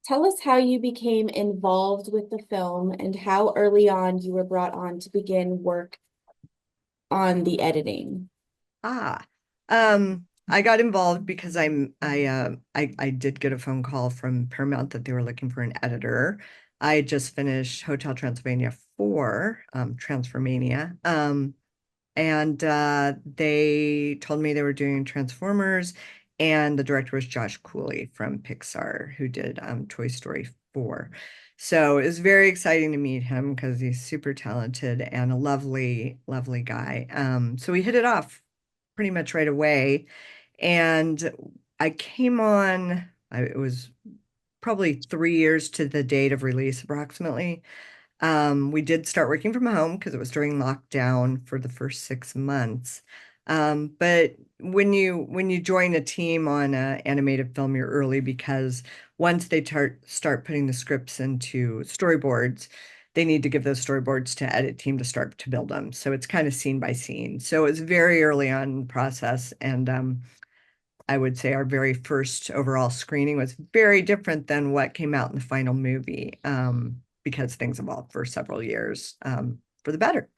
Tell us how you became involved with the film and how early on you were brought on to begin work on the editing. Ah, I got involved because I did get a phone call from Paramount that they were looking for an editor. I just finished Hotel Transylvania 4, Transformania. And they told me they were doing Transformers, and the director was Josh Cooley from Pixar, who did Toy Story 4. So it was very exciting to meet him because he's super talented and a lovely, lovely guy. So we hit it off pretty much right away. And I came on, it was probably 3 years to the date of release, approximately. We did start working from home because it was during lockdown for the first 6 months. But when you join a team on an animated film, you're early because once they start putting the scripts into storyboards, they need to give those storyboards to edit team to start to build them. So it's kind of scene by scene. So it's very early on in the process, and I would say our very first overall screening was very different than what came out in the final movie, because things evolved for several years, for the better.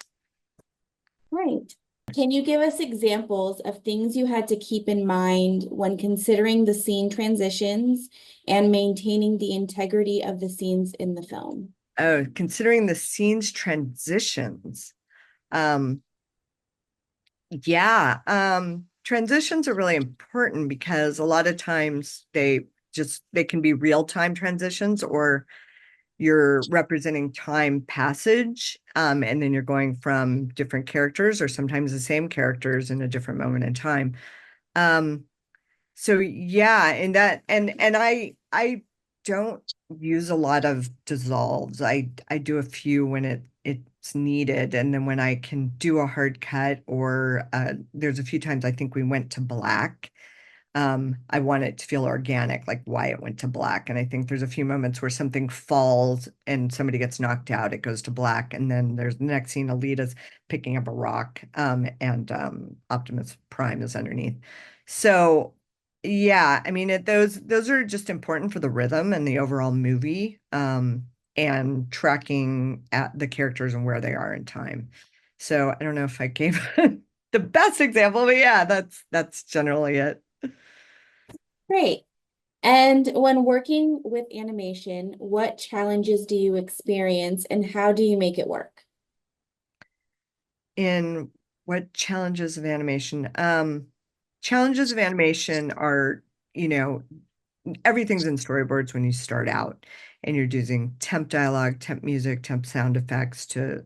Right. Can you give us examples of things you had to keep in mind when considering the scene transitions and maintaining the integrity of the scenes in the film? Oh, considering the scenes transitions, um, yeah, transitions are really important because a lot of times they can be real-time transitions, or you're representing time passage, and then you're going from different characters or sometimes the same characters in a different moment in time. Um, so yeah, and I don't use a lot of dissolves. I do a few when it's needed, and then when I can do a hard cut, or there's a few times I think we went to black. I want it to feel organic, like why it went to black. And I think there's a few moments where something falls and somebody gets knocked out, it goes to black. And then there's the next scene, Alita's picking up a rock, and Optimus Prime is underneath. So yeah, I mean those are just important for the rhythm and the overall movie, and tracking at the characters and where they are in time. So I don't know if I gave the best example, but yeah, that's generally it. Great. And when working with animation, what challenges do you experience and how do you make it work? In what challenges of animation? Challenges of animation are, you know, everything's in storyboards when you start out, and you're using temp dialogue, temp music, temp sound effects to,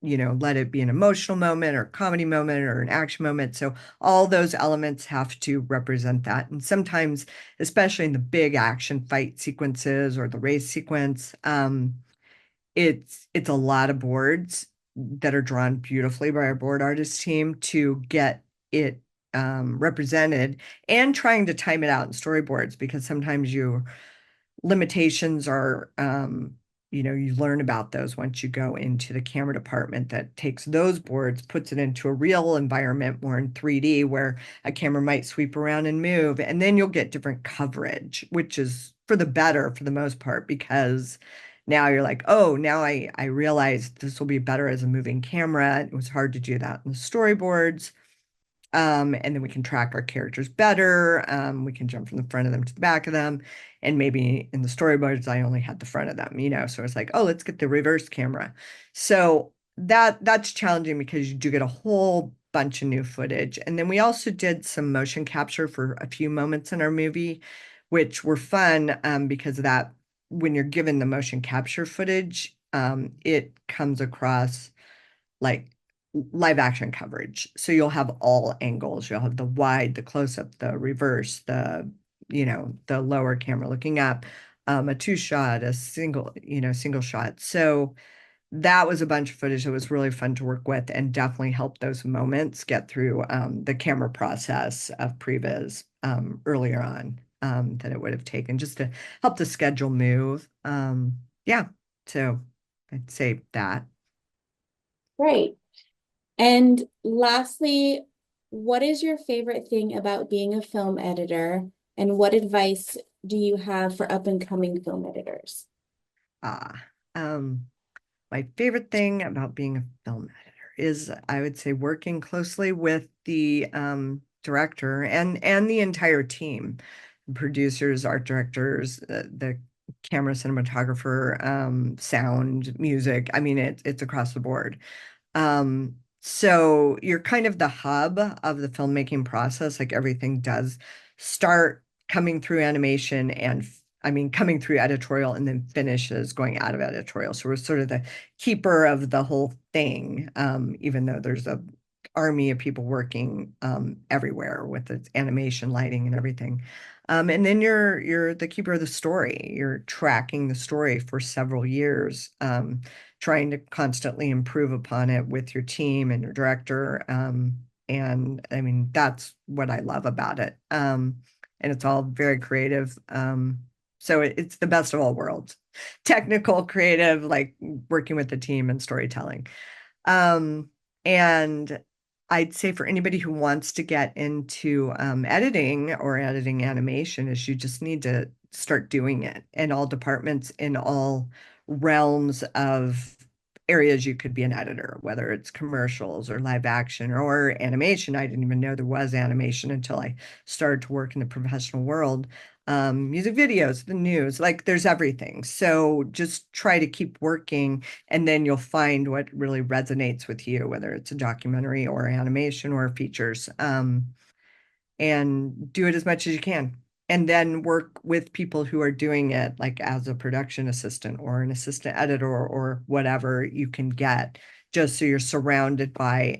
let it be an emotional moment or comedy moment or an action moment. So all those elements have to represent that. And sometimes, especially in the big action fight sequences or the race sequence, it's a lot of boards that are drawn beautifully by our board artist team to get it represented, and trying to time it out in storyboards because sometimes your limitations are, you learn about those once you go into the camera department that takes those boards, puts it into a real environment more in 3D where a camera might sweep around and move, and then you'll get different coverage, which is for the better for the most part, because now you're like, oh, now I realize this will be better as a moving camera. It was hard to do that in the storyboards. And then we can track our characters better. We can jump from the front of them to the back of them. And maybe in the storyboards, I only had the front of them. So it's like, oh, let's get the reverse camera. So that's challenging because you do get a whole bunch of new footage. And then we also did some motion capture for a few moments in our movie, which were fun, because of that, when you're given the motion capture footage, it comes across like live action coverage. So you'll have all angles. You'll have the wide, the close up, the reverse, the lower camera looking up, a two shot, a single shot. So that was a bunch of footage that was really fun to work with and definitely helped those moments get through the camera process of previs, earlier on, than it would have taken just to help the schedule move. Yeah, so I'd say that. Great. And lastly, what is your favorite thing about being a film editor? And what advice do you have for up and coming film editors? Ah, um, my favorite thing about being a film editor is, I would say, working closely with the director and the entire team, producers, art directors, the camera cinematographer, sound, music. I mean, it's across the board. So you're kind of the hub of the filmmaking process. Like everything does start coming through animation and I mean, coming through editorial and then finishes going out of editorial. So we're sort of the keeper of the whole thing, even though there's a army of people working everywhere with its animation, lighting, and everything. And then you're the keeper of the story. You're tracking the story for several years, trying to constantly improve upon it with your team and your director. And I mean, that's what I love about it. And it's all very creative. So it's the best of all worlds. Technical, creative, like working with the team and storytelling. Um, and I'd say for anybody who wants to get into editing or editing animation is you just need to start doing it in all departments, in all realms of areas you could be an editor, whether it's commercials or live action or animation. I didn't even know there was animation until I started to work in the professional world. Music videos, the news, like there's everything. So just try to keep working and then you'll find what really resonates with you, whether it's a documentary or animation or features. And do it as much as you can. And then work with people who are doing it, like as a production assistant or an assistant editor or whatever you can get, just so you're surrounded by,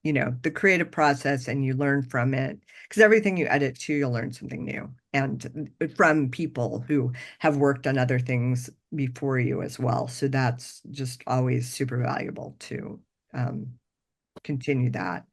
the creative process and you learn from it. Because everything you edit to, you'll learn something new. And from people who have worked on other things before you as well. So that's just always super valuable to um, continue that.